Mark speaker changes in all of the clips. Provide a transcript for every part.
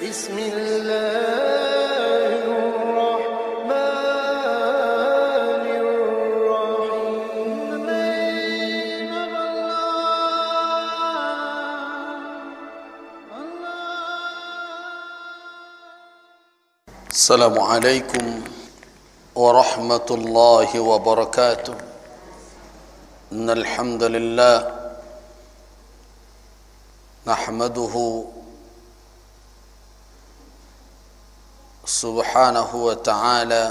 Speaker 1: بسم الله الرحمن الرحيم. السلام عليكم ورحمة الله وبركاته. إن الحمد لله نحمده سبحانه وتعالى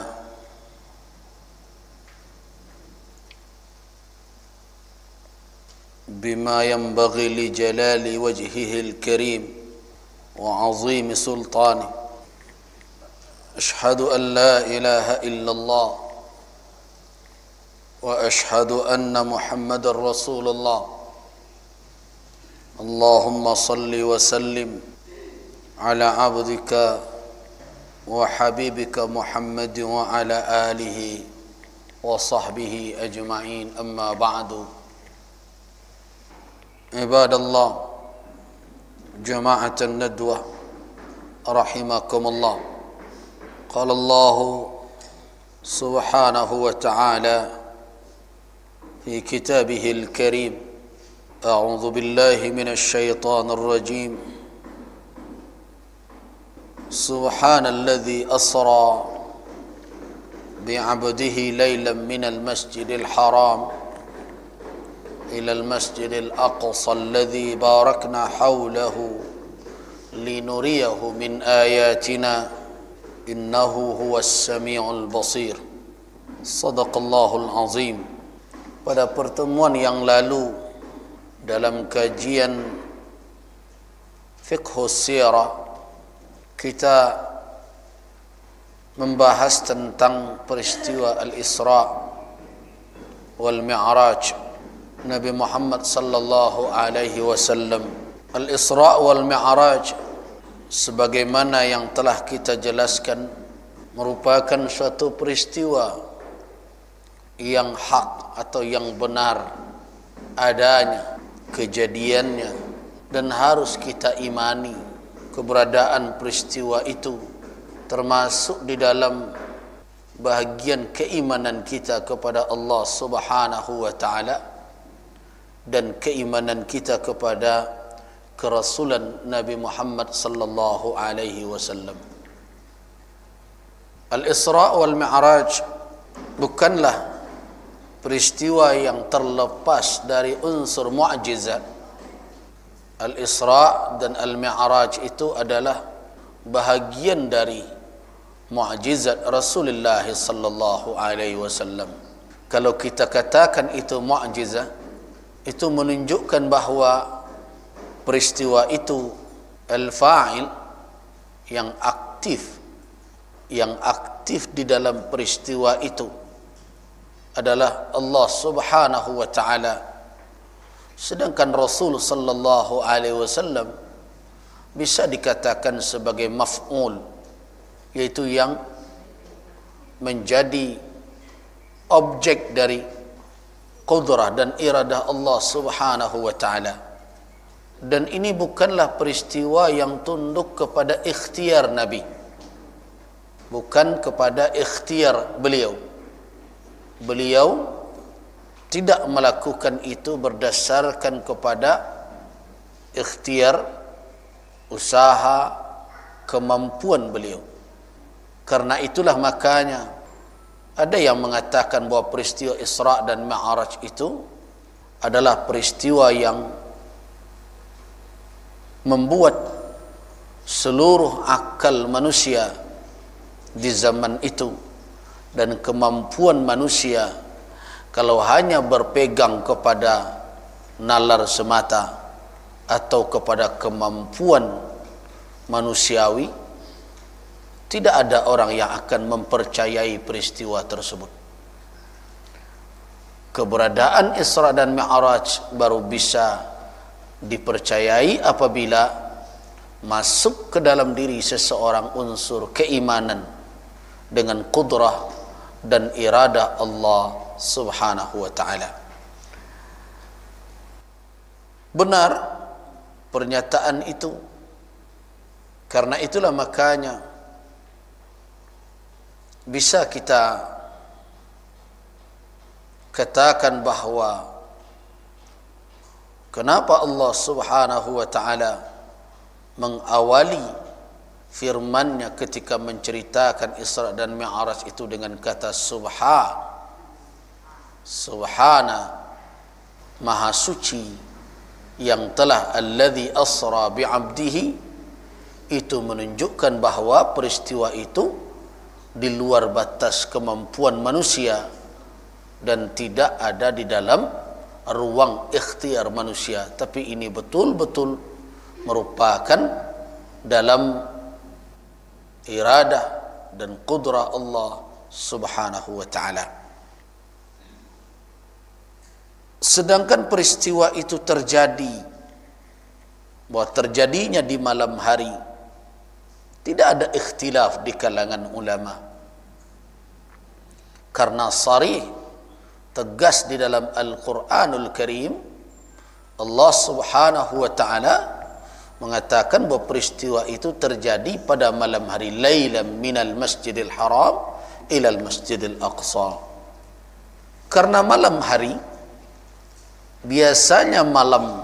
Speaker 1: بما ينبغي لجلال وجهه الكريم وعظيم سلطانه. أشهد أن لا إله إلا الله وأشهد أن محمد رسول الله. اللهم صل وسلم على عبدك وحبيبك محمد وعلى آله وصحبه أجمعين. أما بعد، عباد الله جماعة الندوة رحمكم الله. قال الله سبحانه وتعالى في كتابه الكريم: أعوذ بالله من الشيطان الرجيم. سبحان الذي أسرى بعبده ليلا من المسجد الحرام إلى المسجد الأقصى الذي باركنا حوله لنريه من آياتنا إنه هو السميع البصير. صدق الله العظيم. Pada pertemuan yang lalu dalam kajian Fiqhus Sirah, kita membahas tentang peristiwa Al-Isra wal Mi'raj Nabi Muhammad sallallahu alaihi wasallam. Al-Isra wal Mi'raj, sebagaimana yang telah kita jelaskan, merupakan suatu peristiwa yang hak atau yang benar adanya, kejadiannya, dan harus kita imani keberadaan peristiwa itu, termasuk di dalam bahagian keimanan kita kepada Allah Subhanahu wa taala dan keimanan kita kepada kerasulan Nabi Muhammad sallallahu alaihi wasallam. Al-Isra wal Mi'raj bukanlah peristiwa yang terlepas dari unsur mu'jizat. Al-Isra dan Al-Mi'raj itu adalah bahagian dari mu'jizat Rasulullah sallallahu alaihi wasallam. Kalau kita katakan itu mu'jizat, itu menunjukkan bahawa peristiwa itu al-fa'il yang aktif di dalam peristiwa itu adalah Allah Subhanahu wa taala. Sedangkan Rasul sallallahu alaihi wasallam bisa dikatakan sebagai maf'ul, yaitu yang menjadi objek dari qudrah dan iradah Allah Subhanahu wa taala. Dan ini bukanlah peristiwa yang tunduk kepada ikhtiar Nabi, bukan kepada ikhtiar beliau. Beliau tidak melakukan itu berdasarkan kepada ikhtiar, usaha, kemampuan beliau. Karena itulah makanya ada yang mengatakan bahawa peristiwa Isra dan Mi'raj itu adalah peristiwa yang membuat seluruh akal manusia di zaman itu dan kemampuan manusia, kalau hanya berpegang kepada nalar semata atau kepada kemampuan manusiawi, tidak ada orang yang akan mempercayai peristiwa tersebut. Keberadaan Isra dan Mi'raj baru bisa dipercayai apabila masuk ke dalam diri seseorang unsur keimanan dengan qudrah dan iradah Allah Subhanahu wa taala. Benar pernyataan itu Karena itulah makanya bisa kita katakan bahwa kenapa Allah Subhanahu wa taala mengawali firman-Nya ketika menceritakan Isra dan Mi'raj itu dengan kata Subhana, Maha Suci yang telah alladzi asra bi'abdihi, itu menunjukkan bahawa peristiwa itu di luar batas kemampuan manusia dan tidak ada di dalam ruang ikhtiar manusia, tapi ini betul-betul merupakan dalam iradah dan qudrah Allah Subhanahu wa taala. Sedangkan peristiwa itu terjadi, bahwa terjadinya di malam hari, tidak ada ikhtilaf di kalangan ulama, karena sarih, tegas di dalam Al-Quranul Karim, Allah Subhanahu wa ta'ala mengatakan bahawa peristiwa itu terjadi pada malam hari, lailam minal masjidil haram ilal masjidil aqsa. Karena malam hari, biasanya malam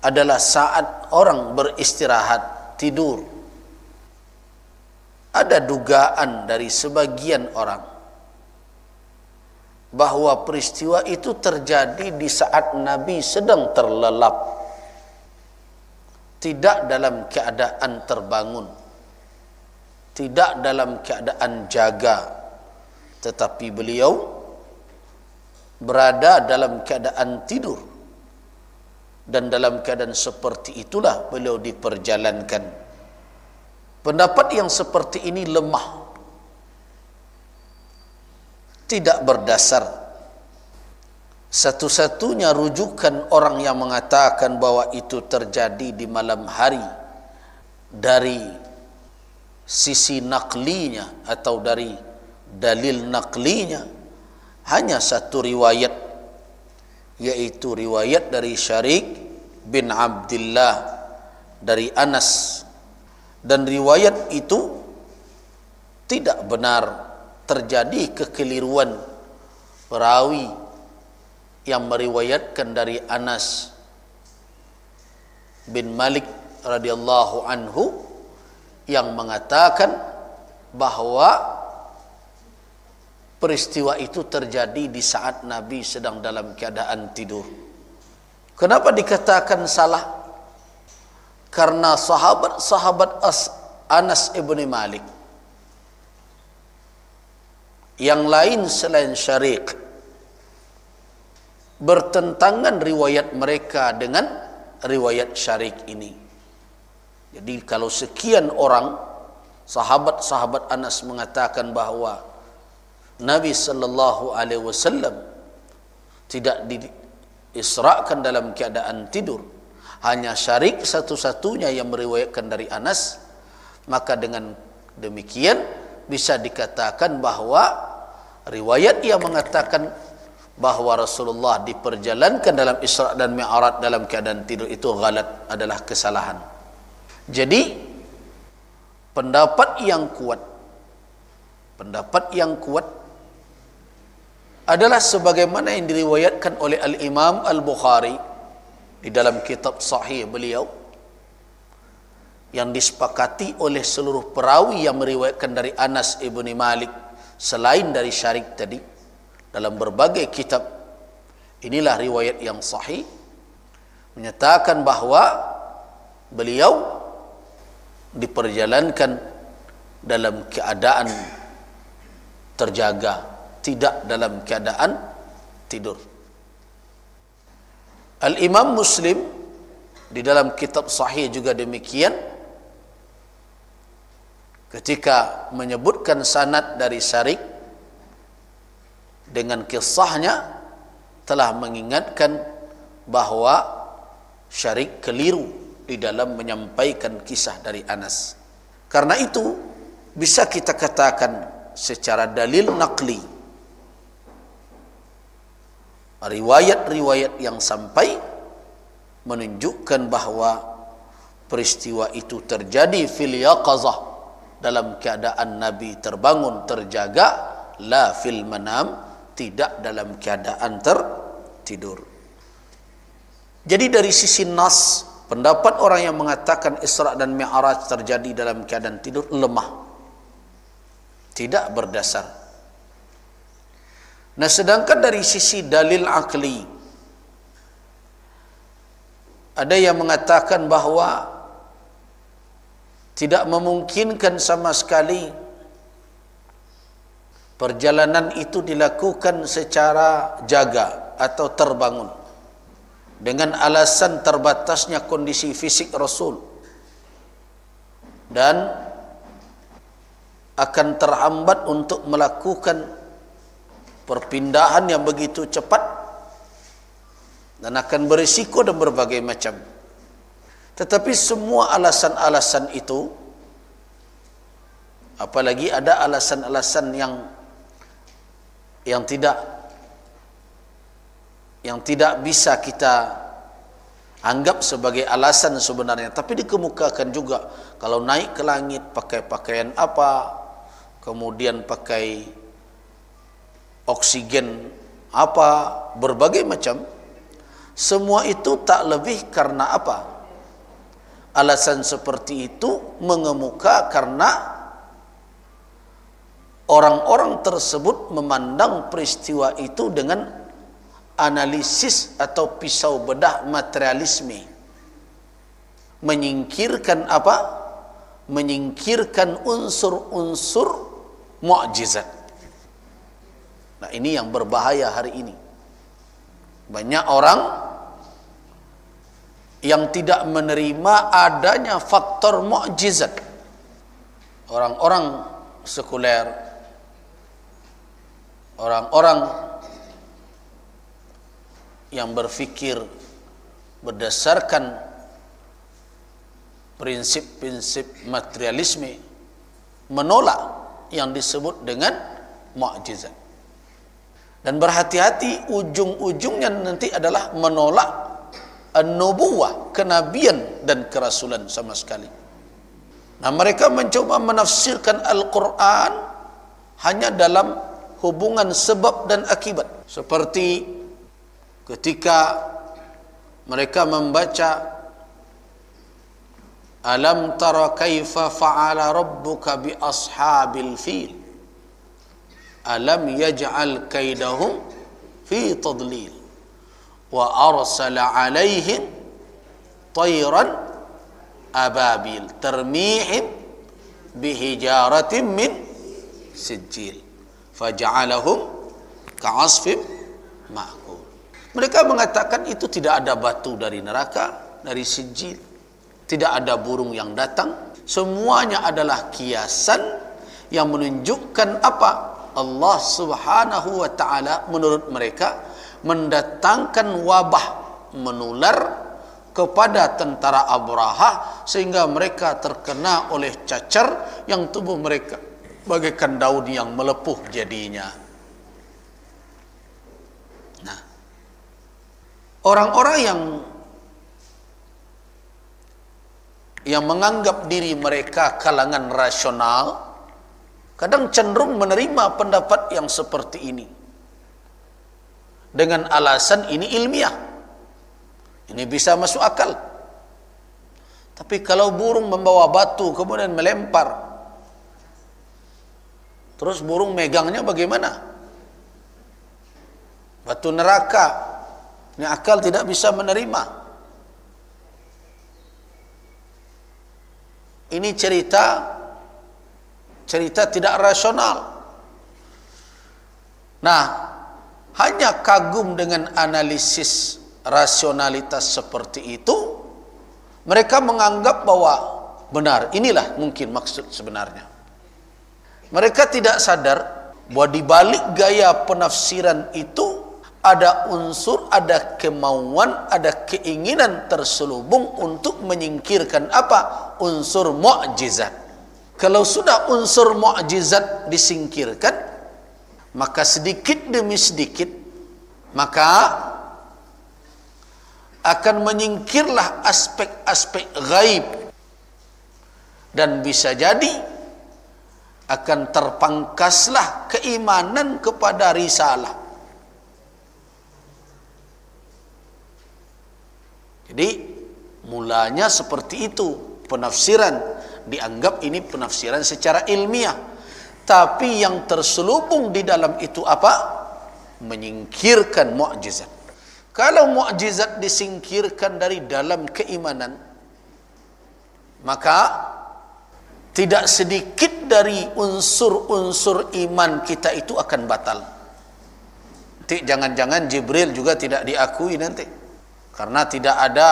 Speaker 1: adalah saat orang beristirahat, tidur. Ada dugaan dari sebagian orang bahwa peristiwa itu terjadi di saat Nabi sedang terlelap, tidak dalam keadaan terbangun, tidak dalam keadaan jaga, tetapi beliau berada dalam keadaan tidur, dan dalam keadaan seperti itulah beliau diperjalankan. Pendapat yang seperti ini lemah, tidak berdasar. Satu-satunya rujukan orang yang mengatakan bahwa itu terjadi di malam hari dari sisi naklinya atau dari dalil naklinya hanya satu riwayat, yaitu riwayat dari Syarik bin Abdullah dari Anas, dan riwayat itu tidak benar. Terjadi kekeliruan perawi yang meriwayatkan dari Anas bin Malik radhiyallahu anhu yang mengatakan bahwa peristiwa itu terjadi di saat Nabi sedang dalam keadaan tidur. Kenapa dikatakan salah? Karena sahabat-sahabat Anas ibn Malik yang lain selain Syarik bertentangan riwayat mereka dengan riwayat Syarik ini. Jadi kalau sekian orang sahabat-sahabat Anas mengatakan bahwa Nabi sallallahu alaihi wasallam tidak diisrakan dalam keadaan tidur, hanya Syarik satu-satunya yang meriwayatkan dari Anas, maka dengan demikian bisa dikatakan bahwa riwayat yang mengatakan bahwa Rasulullah diperjalankan dalam Isra dan Mi'raj dalam keadaan tidur itu ghalat, adalah kesalahan. Jadi pendapat yang kuat adalah sebagaimana yang diriwayatkan oleh Al-Imam Al-Bukhari di dalam kitab sahih beliau, yang disepakati oleh seluruh perawi yang meriwayatkan dari Anas ibn Malik selain dari Syarik tadi dalam berbagai kitab. Inilah riwayat yang sahih menyatakan bahwa beliau diperjalankan dalam keadaan terjaga, tidak dalam keadaan tidur. Al-Imam Muslim di dalam kitab sahih juga demikian, ketika menyebutkan sanad dari Syarik dengan kisahnya telah mengingatkan bahwa Syarik keliru di dalam menyampaikan kisah dari Anas. Karena itu bisa kita katakan secara dalil naqli, riwayat-riwayat yang sampai menunjukkan bahwa peristiwa itu terjadi fil yaqazah, dalam keadaan Nabi terbangun, terjaga, la fil manam, tidak dalam keadaan tertidur. Jadi dari sisi nas, pendapat orang yang mengatakan Isra dan Mi'raj terjadi dalam keadaan tidur lemah, tidak berdasar. Nah, sedangkan dari sisi dalil akli, ada yang mengatakan bahwa tidak memungkinkan sama sekali perjalanan itu dilakukan secara jaga atau terbangun, dengan alasan terbatasnya kondisi fisik Rasul dan akan terhambat untuk melakukan perpindahan yang begitu cepat dan akan berisiko dan berbagai macam. Tetapi semua alasan-alasan itu, apalagi ada alasan-alasan yang tidak bisa kita anggap sebagai alasan sebenarnya, tapi dikemukakan juga. Kalau naik ke langit pakai pakaian apa, kemudian pakai oksigen apa, berbagai macam. Semua itu tak lebih karena apa? Alasan seperti itu mengemuka karena orang-orang tersebut memandang peristiwa itu dengan analisis atau pisau bedah materialisme, menyingkirkan apa? Menyingkirkan unsur-unsur mukjizat. Nah, ini yang berbahaya hari ini. Banyak orang yang tidak menerima adanya faktor mukjizat. Orang-orang sekuler, orang-orang yang berfikir berdasarkan prinsip-prinsip materialisme menolak yang disebut dengan mukjizat. Dan berhati-hati, ujung-ujungnya nanti adalah menolak an-nubuwah, kenabian dan kerasulan sama sekali. Nah, mereka mencoba menafsirkan Al-Quran hanya dalam hubungan sebab dan akibat. Seperti ketika mereka membaca Alam tara kaifa fa'ala rabbuka bi ashabil fil alam yaj'al kaidahum fi tadlil wa arsala alaihim tayran ababil tarmihim bihijaratin min sijil faja'alahum ka'asfim ma'kul. Mereka mengatakan itu tidak ada batu dari neraka, dari sijil, tidak ada burung yang datang. Semuanya adalah kiasan yang menunjukkan apa? Allah Subhanahu wa ta'ala menurut mereka mendatangkan wabah menular kepada tentara Abraha sehingga mereka terkena oleh cacar yang tubuh mereka bagaikan daun yang melepuh jadinya. Nah, orang-orang yang menganggap diri mereka kalangan rasional kadang cenderung menerima pendapat yang seperti ini dengan alasan ini ilmiah, ini bisa masuk akal. Tapi kalau burung membawa batu kemudian melempar, terus burung megangnya bagaimana? Batu neraka, ini akal tidak bisa menerima. Ini cerita tidak rasional. Nah, hanya kagum dengan analisis rasionalitas seperti itu, mereka menganggap bahwa benar, inilah mungkin maksud sebenarnya. Mereka tidak sadar bahwa di balik gaya penafsiran itu ada unsur, ada kemauan, ada keinginan terselubung untuk menyingkirkan apa? Unsur mukjizat. Kalau sudah unsur mukjizat disingkirkan, maka sedikit demi sedikit maka akan menyingkirlah aspek-aspek gaib, dan bisa jadi akan terpangkaslah keimanan kepada risalah. Jadi mulanya seperti itu penafsiran, dianggap ini penafsiran secara ilmiah, tapi yang terselubung di dalam itu apa? Menyingkirkan mukjizat. Kalau mukjizat disingkirkan dari dalam keimanan, maka tidak sedikit dari unsur-unsur iman kita itu akan batal. Nanti jangan-jangan Jibril juga tidak diakui nanti, karena tidak ada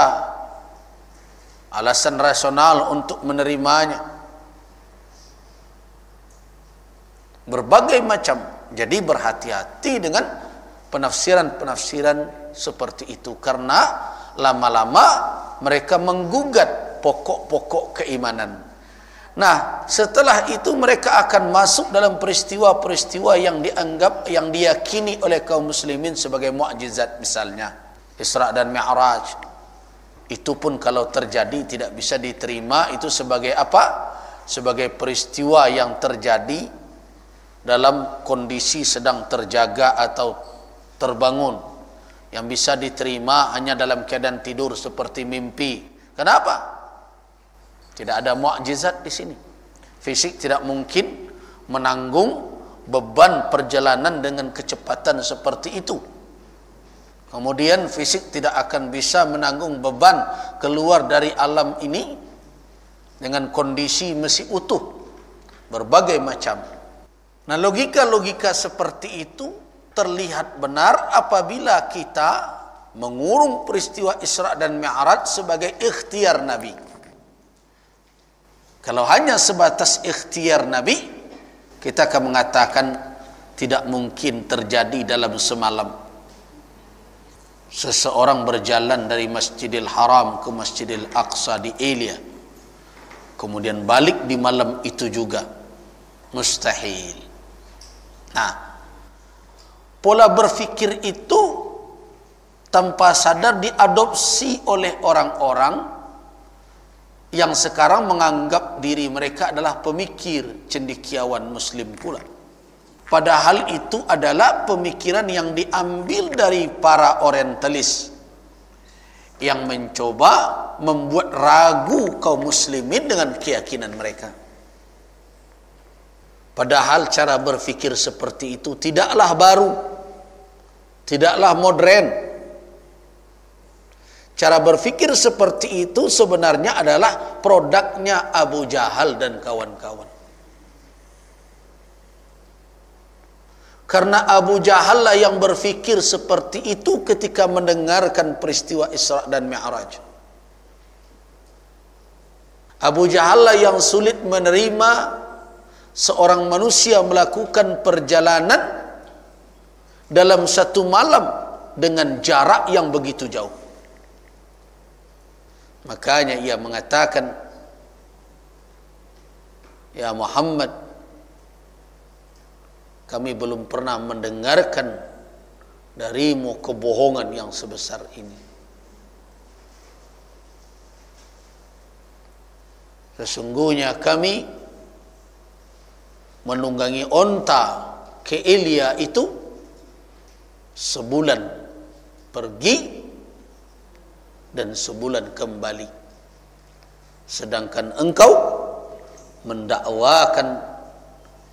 Speaker 1: alasan rasional untuk menerimanya. Berbagai macam. Jadi berhati-hati dengan penafsiran-penafsiran seperti itu, karena lama-lama mereka menggugat pokok-pokok keimanan. Nah, setelah itu mereka akan masuk dalam peristiwa-peristiwa yang dianggap, yang diyakini oleh kaum muslimin sebagai mukjizat. Misalnya Isra dan Mi'raj, itu pun kalau terjadi tidak bisa diterima itu sebagai apa? Sebagai peristiwa yang terjadi dalam kondisi sedang terjaga atau terbangun, yang bisa diterima hanya dalam keadaan tidur seperti mimpi. Kenapa? Tidak ada mukjizat di sini. Fisik tidak mungkin menanggung beban perjalanan dengan kecepatan seperti itu. Kemudian fisik tidak akan bisa menanggung beban keluar dari alam ini dengan kondisi masih utuh, berbagai macam. Nah, logika-logika seperti itu terlihat benar apabila kita mengurung peristiwa Isra dan Mi'raj sebagai ikhtiar Nabi. Kalau hanya sebatas ikhtiar Nabi, kita akan mengatakan tidak mungkin terjadi dalam semalam. Seseorang berjalan dari Masjidil Haram ke Masjidil Aqsa di Elia, kemudian balik di malam itu juga. Mustahil. Nah, pola berfikir itu tanpa sadar diadopsi oleh orang-orang yang sekarang menganggap diri mereka adalah pemikir cendekiawan muslim pula. Padahal itu adalah pemikiran yang diambil dari para orientalis yang mencoba membuat ragu kaum muslimin dengan keyakinan mereka. Padahal cara berfikir seperti itu tidaklah baru, tidaklah modern. Cara berfikir seperti itu sebenarnya adalah produknya Abu Jahal dan kawan-kawan. Karena Abu Jahal lah yang berfikir seperti itu ketika mendengarkan peristiwa Isra dan Mi'raj. Abu Jahal lah yang sulit menerima seorang manusia melakukan perjalanan dalam satu malam dengan jarak yang begitu jauh. Makanya ia mengatakan, "Ya Muhammad, kami belum pernah mendengarkan darimu kebohongan yang sebesar ini. Sesungguhnya kami menunggangi onta ke Elia itu sebulan pergi dan sebulan kembali, sedangkan engkau mendakwakan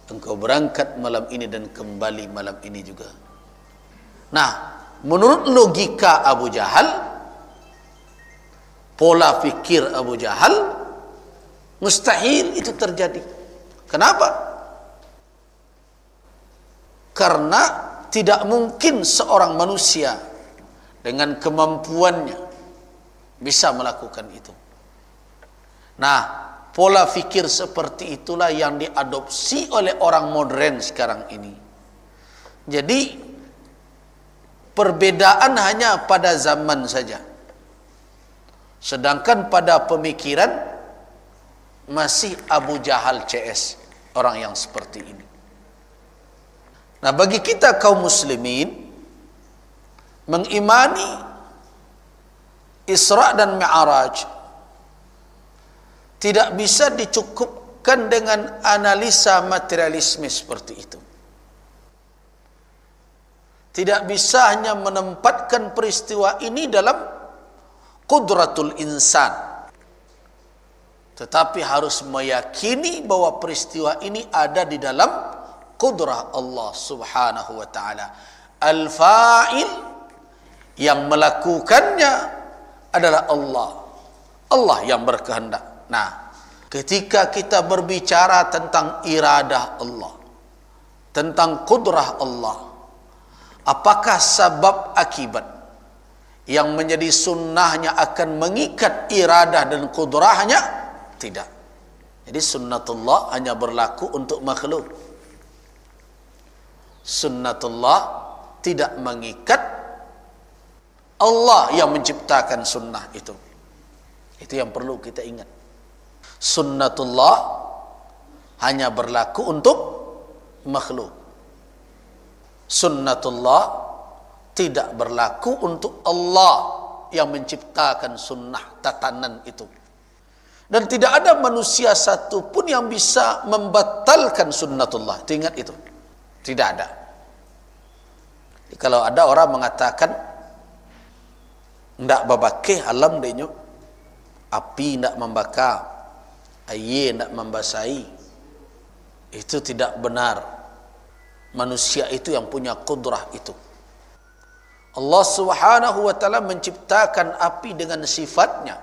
Speaker 1: engkau berangkat malam ini dan kembali malam ini juga." Nah, menurut logika Abu Jahal, pola fikir Abu Jahal, mustahil itu terjadi. Kenapa? Karena tidak mungkin seorang manusia dengan kemampuannya bisa melakukan itu. Nah, pola fikir seperti itulah yang diadopsi oleh orang modern sekarang ini. Jadi perbedaan hanya pada zaman saja, sedangkan pada pemikiran masih Abu Jahal CS, orang yang seperti ini. Nah, bagi kita kaum muslimin mengimani Isra dan Mi'raj tidak bisa dicukupkan dengan analisa materialisme seperti itu. Tidak bisa hanya menempatkan peristiwa ini dalam qudratul insan, tetapi harus meyakini bahwa peristiwa ini ada di dalam qudrah Allah Subhanahu wa taala. Al-fa'il, yang melakukannya adalah Allah. Allah yang berkehendak. Nah, ketika kita berbicara tentang iradah Allah, tentang qudrah Allah, apakah sebab akibat yang menjadi sunnahnya akan mengikat iradah dan qudrahnya? Tidak. Jadi sunnatullah hanya berlaku untuk makhluk. Sunnatullah tidak mengikat Allah yang menciptakan sunnah itu. Itu yang perlu kita ingat. Sunnatullah hanya berlaku untuk makhluk. Sunnatullah tidak berlaku untuk Allah yang menciptakan sunnah tatanan itu. Dan tidak ada manusia satu pun yang bisa membatalkan sunnatullah. Ingat itu. Tidak ada. Jadi kalau ada orang mengatakan ndak babake alam denyo, api ndak membakar, air ndak membasahi, itu tidak benar. Manusia itu yang punya qudrah itu. Allah Subhanahu wa taala menciptakan api dengan sifatnya,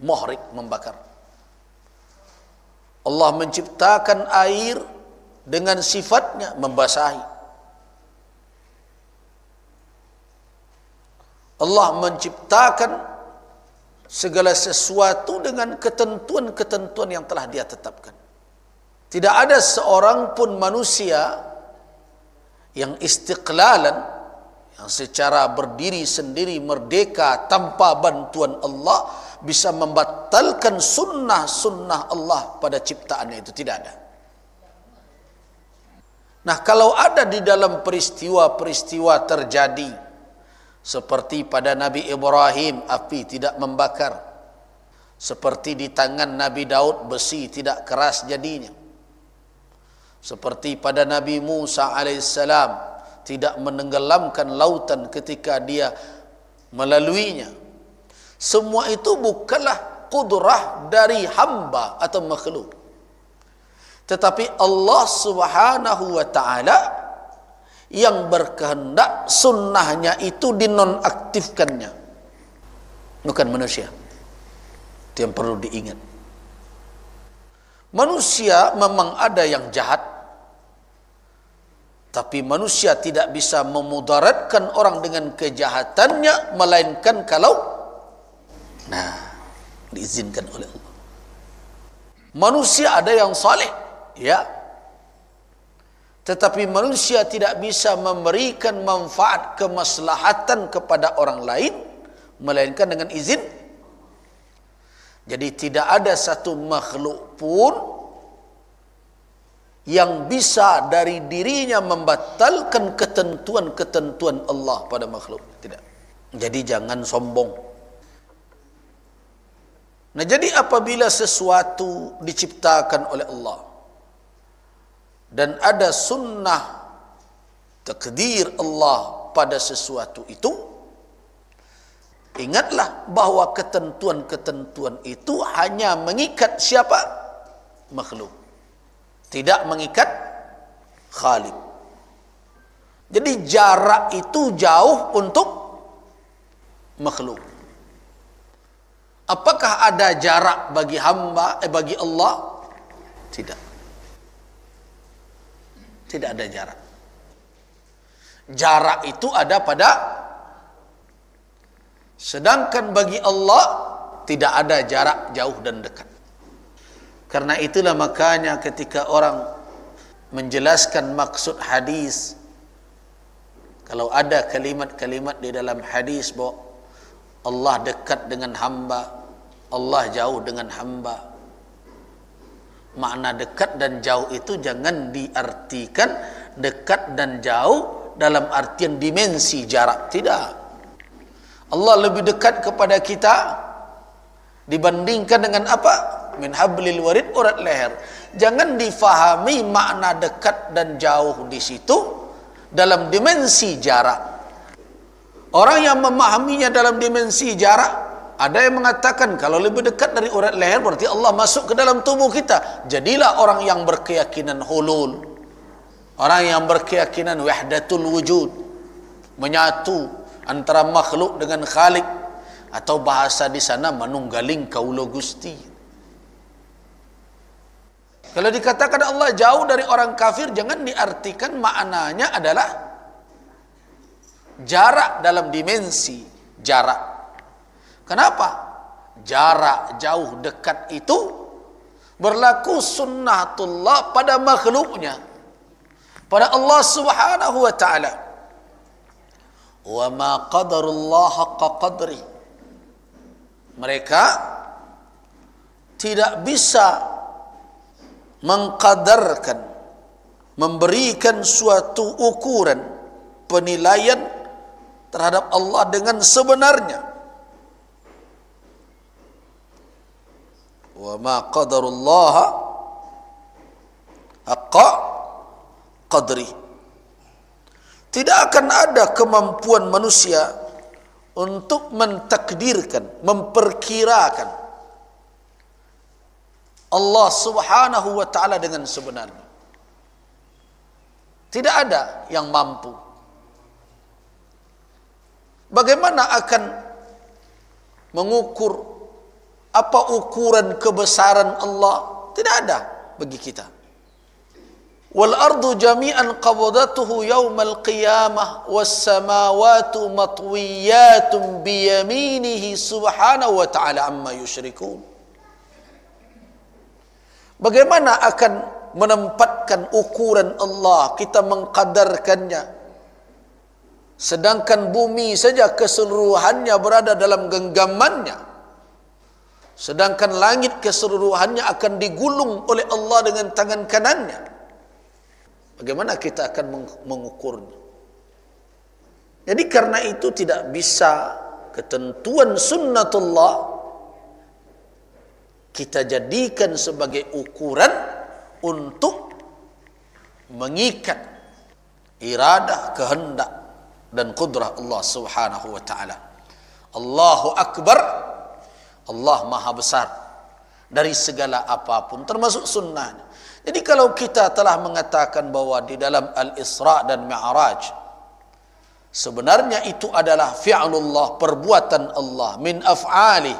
Speaker 1: muhrik, membakar. Allah menciptakan air dengan sifatnya, membasahi. Allah menciptakan segala sesuatu dengan ketentuan-ketentuan yang telah Dia tetapkan. Tidak ada seorang pun manusia yang istiqlalan, yang secara berdiri sendiri merdeka tanpa bantuan Allah bisa membatalkan sunnah-sunnah Allah pada ciptaannya itu. Tidak ada. Nah, kalau ada di dalam peristiwa-peristiwa terjadi seperti pada Nabi Ibrahim api tidak membakar, seperti di tangan Nabi Daud besi tidak keras jadinya, seperti pada Nabi Musa alaihissalam tidak menenggelamkan lautan ketika dia melaluinya. Semua itu bukanlah qudrah dari hamba atau makhluk, tetapi Allah Subhanahu wa taala yang berkehendak sunnahnya itu dinonaktifkannya, bukan manusia. Itu yang perlu diingat. Manusia memang ada yang jahat, tapi manusia tidak bisa memudaratkan orang dengan kejahatannya, melainkan kalau diizinkan oleh Allah. Manusia ada yang saleh, ya, tetapi manusia tidak bisa memberikan manfaat kemaslahatan kepada orang lain melainkan dengan izin. Jadi tidak ada satu makhluk pun yang bisa dari dirinya membatalkan ketentuan-ketentuan Allah pada makhluk. Tidak. Jadi jangan sombong. Nah, jadi apabila sesuatu diciptakan oleh Allah dan ada sunnah takdir Allah pada sesuatu itu, ingatlah bahwa ketentuan-ketentuan itu hanya mengikat siapa? Makhluk. Tidak mengikat Khalik. Jadi jarak itu jauh untuk makhluk. Apakah ada jarak bagi hamba, bagi Allah? Tidak. Tidak ada jarak. Jarak itu ada pada, sedangkan bagi Allah tidak ada jarak jauh dan dekat. Karena itulah makanya ketika orang menjelaskan maksud hadis, kalau ada kalimat-kalimat di dalam hadis bahwa Allah dekat dengan hamba, Allah jauh dengan hamba, makna dekat dan jauh itu jangan diartikan dekat dan jauh dalam artian dimensi jarak. Tidak. Allah lebih dekat kepada kita dibandingkan dengan apa? Min hablil warid, urat leher. Jangan difahami makna dekat dan jauh di situ dalam dimensi jarak. Orang yang memahaminya dalam dimensi jarak, ada yang mengatakan kalau lebih dekat dari urat leher berarti Allah masuk ke dalam tubuh kita. Jadilah orang yang berkeyakinan hulul, orang yang berkeyakinan wahdatul wujud, menyatu antara makhluk dengan khalik, atau bahasa di sana manunggaling kaula Gusti. Kalau dikatakan Allah jauh dari orang kafir, jangan diartikan maknanya adalah jarak dalam dimensi jarak. Kenapa? Jarak, jauh, dekat itu berlaku sunnatullah pada makhluknya, pada Allah subhanahu wa ta'ala. Wa ma qadarullah haqqa qadri. Mereka tidak bisa mengqadarkan, memberikan suatu ukuran penilaian terhadap Allah dengan sebenarnya. Wa ma qadarullah haqqa qadri. Tidak akan ada kemampuan manusia untuk mentakdirkan, memperkirakan Allah subhanahu wa ta'ala dengan sebenarnya. Tidak ada yang mampu. Bagaimana akan mengukur apa ukuran kebesaran Allah? Tidak ada bagi kita. Wal ardu jami'an qabdatuhu yaumal qiyamah was samawati matwiyatun bi yaminihi subhanahu wa ta'ala amma yusyrikun. Bagaimana akan menempatkan ukuran Allah, kita mengqadarkannya, sedangkan bumi saja keseluruhannya berada dalam genggamannya, sedangkan langit keseluruhannya akan digulung oleh Allah dengan tangan kanannya. Bagaimana kita akan mengukurnya? Jadi karena itu tidak bisa ketentuan sunnatullah kita jadikan sebagai ukuran untuk mengikat iradah, kehendak dan kudrah Allah subhanahu wa ta'ala. Allahu Akbar, Allah maha besar dari segala apapun, termasuk sunnahnya. Jadi kalau kita telah mengatakan bahwa di dalam Al-Isra dan Mi'raj sebenarnya itu adalah fi'lullah, perbuatan Allah, min af'ali,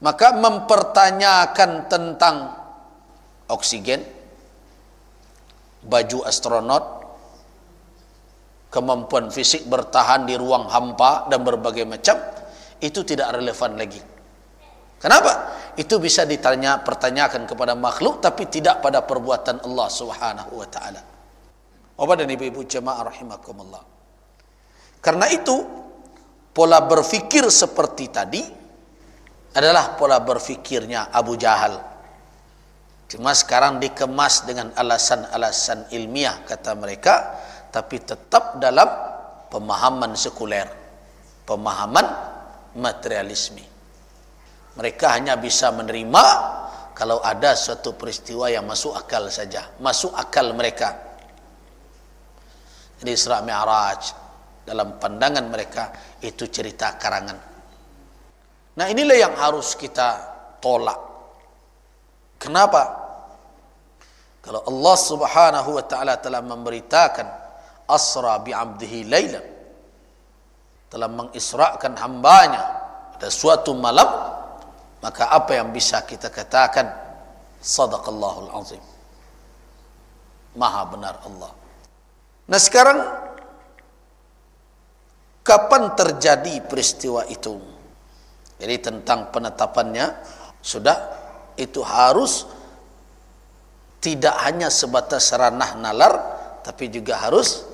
Speaker 1: maka mempertanyakan tentang oksigen, baju astronot, kemampuan fisik bertahan di ruang hampa dan berbagai macam, itu tidak relevan lagi. Kenapa? Itu bisa pertanyakan kepada makhluk, tapi tidak pada perbuatan Allah subhanahu wa ta'ala. Bapak dan ibu-ibu jemaah rahimakumullah. Karena itu, pola berfikir seperti tadi adalah pola berfikirnya Abu Jahal. Cuma sekarang dikemas dengan alasan-alasan ilmiah, kata mereka, tapi tetap dalam pemahaman sekuler, pemahaman materialisme. Mereka hanya bisa menerima kalau ada suatu peristiwa yang masuk akal saja. Masuk akal mereka. Jadi Isra Mi'raj dalam pandangan mereka itu cerita karangan. Nah, inilah yang harus kita tolak. Kenapa? Kalau Allah subhanahu wa ta'ala telah memberitakan asra bi'abdihi laylan, telah mengisrakan hambanya pada suatu malam, maka apa yang bisa kita katakan? Sadaqallahul azim, maha benar Allah. Nah, sekarang kapan terjadi peristiwa itu? Jadi tentang penetapannya sudah, itu harus tidak hanya sebatas ranah nalar, tapi juga harus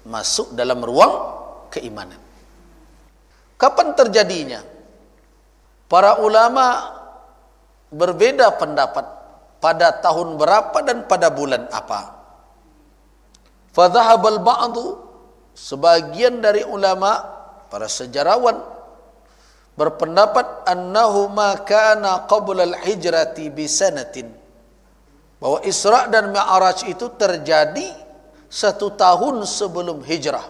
Speaker 1: masuk dalam ruang keimanan. Kapan terjadinya? Para ulama berbeda pendapat pada tahun berapa dan pada bulan apa. Fadhahabal ba'du, sebagian dari ulama, para sejarawan berpendapat annahu ma kana qabla al-hijrati bisanatin, bahwa Isra dan Mi'raj itu terjadi 1 tahun sebelum hijrah.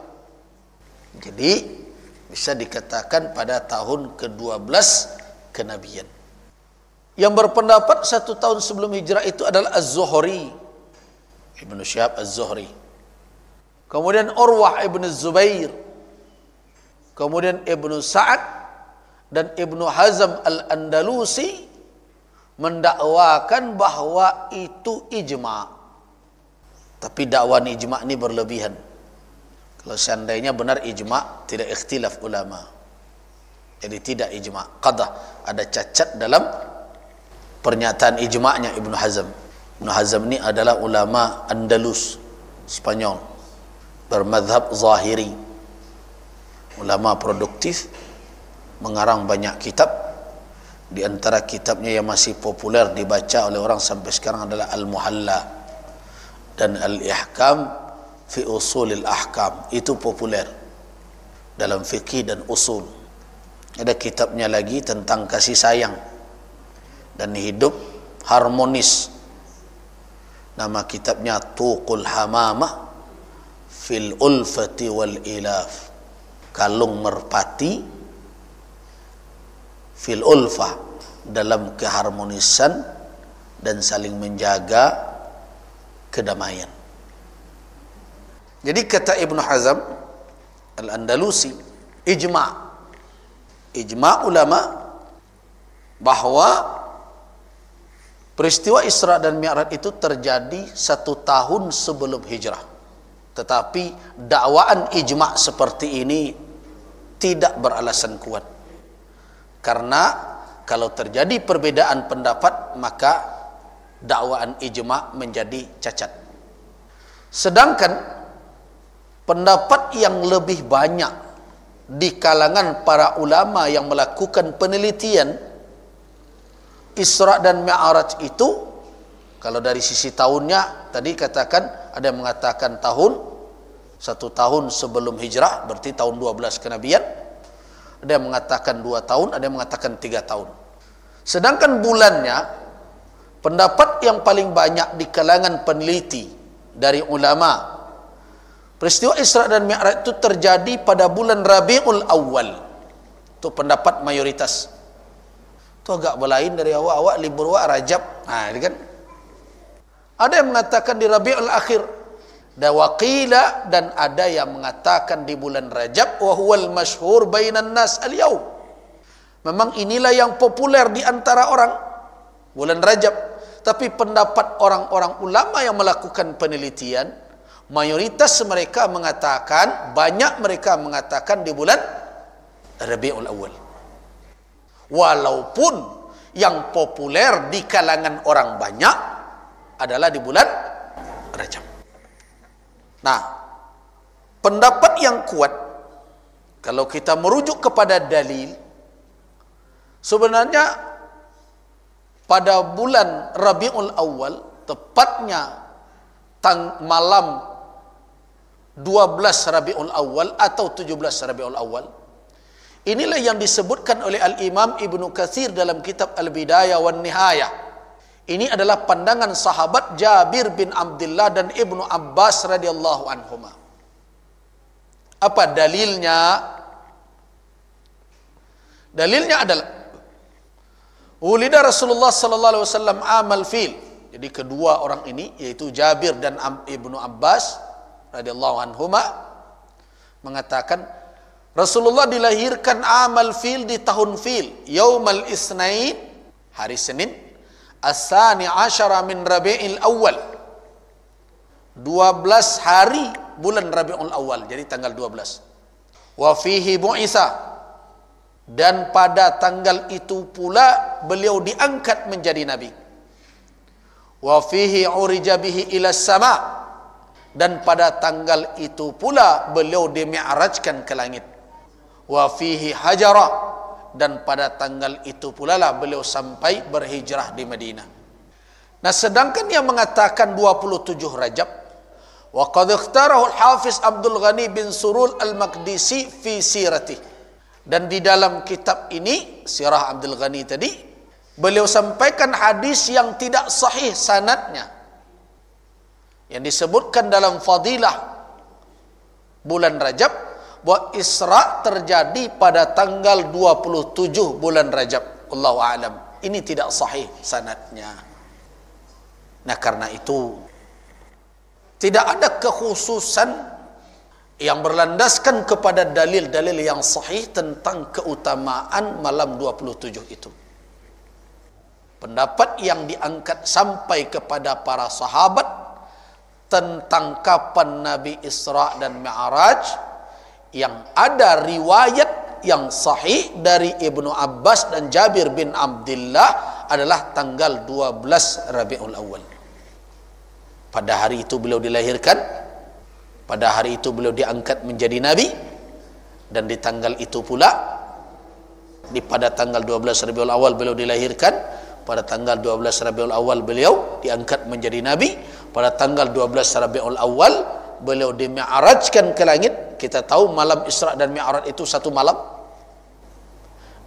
Speaker 1: Jadi bisa dikatakan pada tahun ke-12 kenabian. Yang berpendapat 1 tahun sebelum hijrah itu adalah Az-Zuhri, Ibnu Syihab Az-Zuhri. Kemudian Urwah Ibnu Zubair, kemudian Ibnu Sa'ad dan Ibnu Hazm Al-Andalusi mendakwakan bahwa itu ijma'. Tapi dakwaan ijma' ini berlebihan. Kalau seandainya benar ijma', tidak ikhtilaf ulama. Jadi tidak ijma'. Qadah, ada cacat dalam pernyataan ijma'nya Ibnu Hazm. Ibnu Hazm ini adalah ulama Andalus, Spanyol, bermadhab zahiri, ulama produktif, mengarang banyak kitab. Di antara kitabnya yang masih populer dibaca oleh orang sampai sekarang adalah Al-Muhalla dan Al-Ihkam fi Usulil Ahkam. Itu populer dalam fikih dan usul. Ada kitabnya lagi tentang kasih sayang dan hidup harmonis. Nama kitabnya Tuqul Hamamah fil Ulfati wal Ilaf. Kalung merpati fil ulfah, dalam keharmonisan dan saling menjaga kedamaian. Jadi kata Ibnu Hazm Al-Andalusi, ijma' ulama bahwa peristiwa Isra dan Mi'raj itu terjadi 1 tahun sebelum hijrah. Tetapi dakwaan ijma' seperti ini tidak beralasan kuat. Karena kalau terjadi perbedaan pendapat, maka dakwaan ijma' menjadi cacat. Sedangkan pendapat yang lebih banyak di kalangan para ulama yang melakukan penelitian Isra dan Mi'raj itu, kalau dari sisi tahunnya tadi katakan ada yang mengatakan 1 tahun sebelum hijrah, berarti tahun 12 kenabian. Ada yang mengatakan 2 tahun, ada yang mengatakan 3 tahun. Sedangkan bulannya, pendapat yang paling banyak di kalangan peneliti dari ulama, peristiwa Isra dan Mi'raj itu terjadi pada bulan Rabiul Awal. Itu pendapat mayoritas. Itu agak berlain dari awak-awak libur Rajab. Nah, ini kan. Ada yang mengatakan di Rabiul Akhir. Dawaqila, dan ada yang mengatakan di bulan Rajab, wa huwal masyhur bainan nas al-yaum. Memang inilah yang populer di antara orang, bulan Rajab. Tapi pendapat orang-orang ulama yang melakukan penelitian, mayoritas mereka mengatakan, banyak mereka mengatakan di bulan Rabiul Awal. Walaupun yang populer di kalangan orang banyak adalah di bulan Rajab. Nah, pendapat yang kuat, kalau kita merujuk kepada dalil, sebenarnya pada bulan Rabiul Awal, tepatnya malam 12 Rabiul Awal atau 17 Rabiul Awal, inilah yang disebutkan oleh Al-Imam Ibnu Katsir dalam kitab Al-Bidayah wan Nihayah. Ini adalah pandangan sahabat Jabir bin Abdullah dan Ibnu Abbas radhiyallahu anhuma. Apa dalilnya? Dalilnya adalah ulida Rasulullah sallallahu alaihi wasallam amal fil. Jadi kedua orang ini, yaitu Jabir dan Ibnu Abbas radhiyallahu anhuma, mengatakan Rasulullah dilahirkan amal fil, di tahun fil, yaumal isnain, hari Senin, As-sani asyara min Rabi'il Awal, 12 hari bulan Rabiul Awal, jadi tanggal 12. Wa fihi bu'isa, dan pada tanggal itu pula beliau diangkat menjadi nabi. Wa fihi urija bihi ila sama, dan pada tanggal itu pula beliau dimi'rajkan ke langit. Wa fihi hajara, dan pada tanggal itu pula lah beliau sampai berhijrah di Madinah. Nah, sedangkan yang mengatakan 27 Rajab, wa qad ikhtarahu al-Hafiz Abdul Ghani bin Surul al-Maqdisi fi siratih, Dan di dalam kitab ini, Sirah Abdul Ghani tadi, beliau sampaikan hadis yang tidak sahih sanadnya, yang disebutkan dalam fadilah bulan Rajab, bahwa Isra terjadi pada tanggal 27 bulan Rajab. Allahu a'lam. Ini tidak sahih sanadnya. Nah, karena itu tidak ada kekhususan yang berlandaskan kepada dalil-dalil yang sahih tentang keutamaan malam 27 itu. Pendapat yang diangkat sampai kepada para sahabat tentang kapan Nabi Isra dan Mi'raj, yang ada riwayat yang sahih dari Ibnu Abbas dan Jabir bin Abdullah adalah tanggal 12 Rabiul Awal. Pada hari itu beliau dilahirkan, pada hari itu beliau diangkat menjadi nabi, dan di tanggal itu pula, pada tanggal 12 Rabiul Awal beliau dilahirkan, pada tanggal 12 Rabiul Awal beliau diangkat menjadi nabi, pada tanggal 12 Rabiul Awal beliau dimi'rajkan ke langit. Kita tahu malam Isra dan Mi'raj itu satu malam.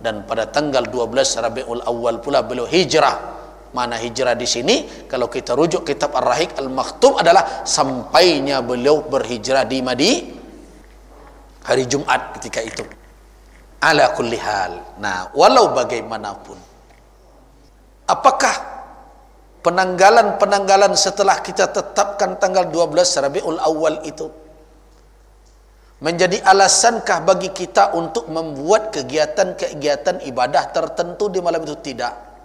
Speaker 1: Dan pada tanggal 12 Rabiul Awal pula beliau hijrah. Mana hijrah di sini? Kalau kita rujuk kitab Ar-Rahiq Al-Maktum adalah sampainya beliau berhijrah di Madinah hari Jumat ketika itu. Ala kulli hal. Nah, walau bagaimanapun, apakah penanggalan-penanggalan setelah kita tetapkan tanggal 12 Rabiul Awal itu menjadi alasankah bagi kita untuk membuat kegiatan-kegiatan ibadah tertentu di malam itu? Tidak.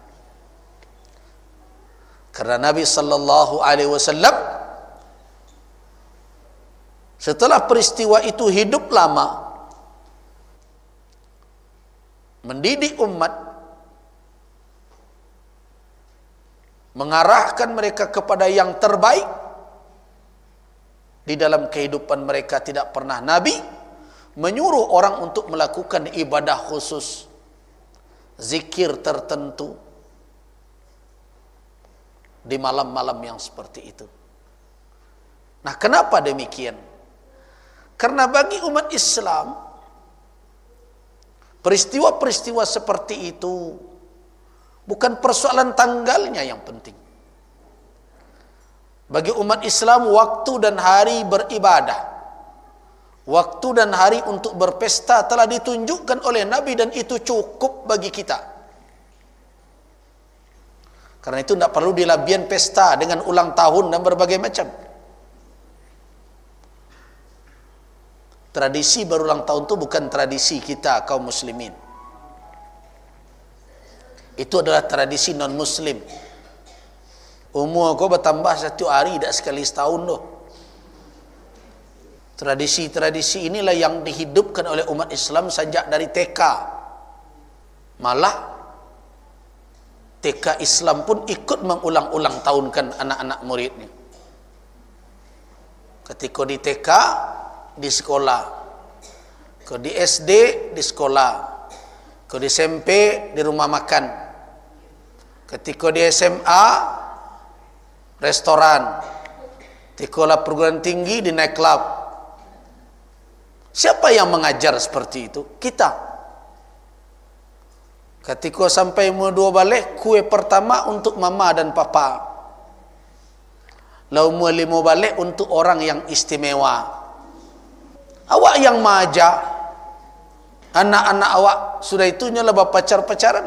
Speaker 1: Karena Nabi sallallahu alaihi wasallam setelah peristiwa itu hidup lama, mendidik umat, mengarahkan mereka kepada yang terbaik. Di dalam kehidupan mereka tidak pernah Nabi menyuruh orang untuk melakukan ibadah khusus, zikir tertentu di malam-malam yang seperti itu. Nah, kenapa demikian? Karena bagi umat Islam, peristiwa-peristiwa seperti itu bukan persoalan tanggalnya yang penting. Bagi umat Islam, waktu dan hari beribadah, waktu dan hari untuk berpesta telah ditunjukkan oleh Nabi, dan itu cukup bagi kita. Karena itu tidak perlu dilabian pesta dengan ulang tahun dan berbagai macam. Tradisi berulang tahun itu bukan tradisi kita kaum muslimin. Itu adalah tradisi non-muslim. Umur kau bertambah satu hari, tidak sekali setahun loh. Tradisi-tradisi inilah yang dihidupkan oleh umat Islam sejak dari TK. Malah TK Islam pun ikut mengulang-ulang tahunkan anak-anak muridnya. Ketika di TK, di sekolah. Ketika di SD, di sekolah. Ketika di SMP, di rumah makan. Ketika di SMA, restoran. Sekolah perguruan tinggi, di night club. Siapa yang mengajar seperti itu? Kita. Ketika sampai umur 2 balik, kue pertama untuk mama dan papa. Lalu umur 5 balik untuk orang yang istimewa. Awak yang maja, anak-anak awak sudah itunya lah pacar-pacaran.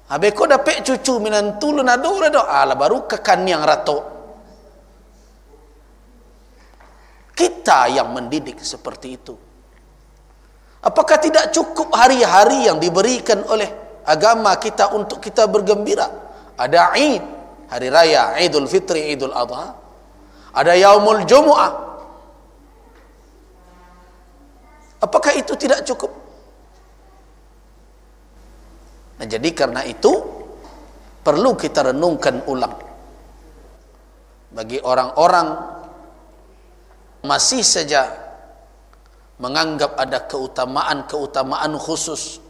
Speaker 1: Habis kau dapat cucu minantu lu nado ala baru kekan yang rato. Kita yang mendidik seperti itu. Apakah tidak cukup hari-hari yang diberikan oleh agama kita untuk kita bergembira? Ada Id, hari raya, Idul Fitri, Idul Adha. Ada Yaumul Jumu'ah. Apakah itu tidak cukup? Nah, jadi karena itu perlu kita renungkan ulang. Bagi orang-orang masih saja menganggap ada keutamaan-keutamaan khusus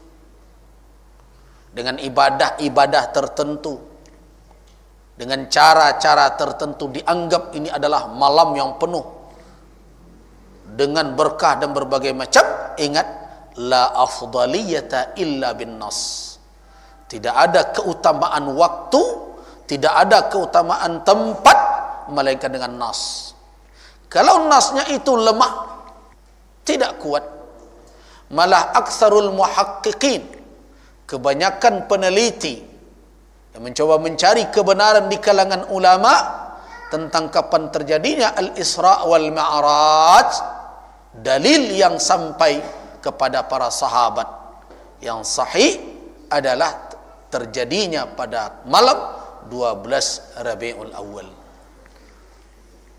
Speaker 1: dengan ibadah-ibadah tertentu, dengan cara-cara tertentu, dianggap ini adalah malam yang penuh dengan berkah dan berbagai macam, ingat, la afdaliyata illa bin nas. Tidak ada keutamaan waktu, tidak ada keutamaan tempat melainkan dengan nas. Kalau nasnya itu lemah, tidak kuat, malah aktsarul muhaqqiqin, kebanyakan peneliti yang mencoba mencari kebenaran di kalangan ulama tentang kapan terjadinya al-Isra wal Mi'raj, dalil yang sampai kepada para sahabat yang sahih adalah terjadinya pada malam 12 Rabiul Awal.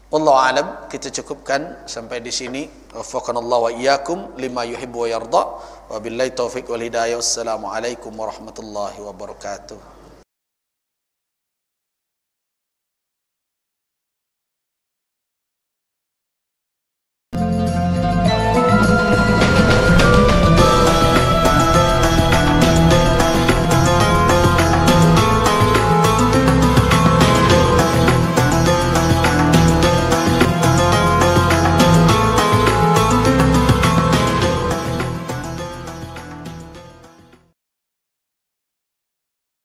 Speaker 1: Wallahu alam, kita cukupkan sampai di sini. Waffaqanallahu wa iyyakum lima yuhibbu wa yarda. Wabillahi taufiq wal hidayah. Wassalamu alaikum warahmatullahi wabarakatuh.